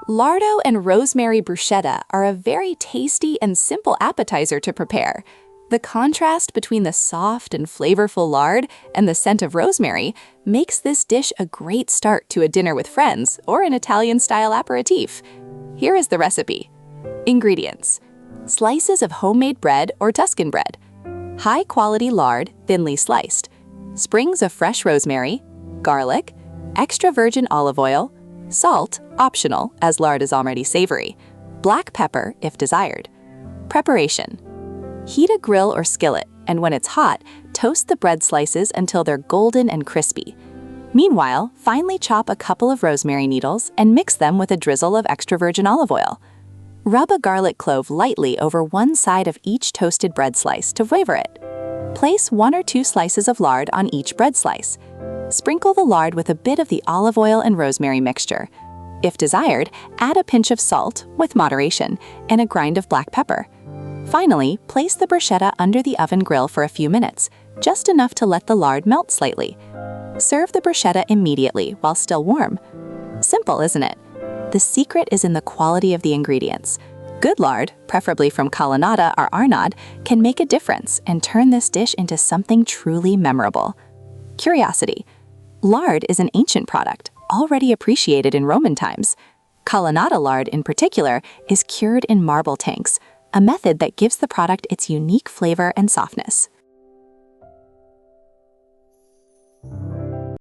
Lardo and Rosemary Bruschetta are a very tasty and simple appetizer to prepare. The contrast between the soft and flavorful lard and the scent of rosemary makes this dish a great start to a dinner with friends or an Italian-style aperitif. Here is the recipe. Ingredients: slices of homemade bread or Tuscan bread, high-quality lard thinly sliced, sprigs of fresh rosemary, garlic, extra virgin olive oil, salt, optional as lard is already savory, black pepper if desired. Preparation: heat a grill or skillet, and when it's hot, toast the bread slices until they're golden and crispy. Meanwhile, finely chop a couple of rosemary needles and mix them with a drizzle of extra virgin olive oil. Rub a garlic clove lightly over one side of each toasted bread slice to flavor it. Place 1 or 2 slices of lard on each bread slice. Sprinkle the lard with a bit of the olive oil and rosemary mixture. If desired, add a pinch of salt, with moderation, and a grind of black pepper. Finally, place the bruschetta under the oven grill for a few minutes, just enough to let the lard melt slightly. Serve the bruschetta immediately while still warm. Simple, isn't it? The secret is in the quality of the ingredients. Good lard, preferably from Cucinologo or Arnaud, can make a difference and turn this dish into something truly memorable. Curiosity: lard is an ancient product, already appreciated in Roman times. Cucinologo lard, in particular, is cured in marble tanks, a method that gives the product its unique flavor and softness.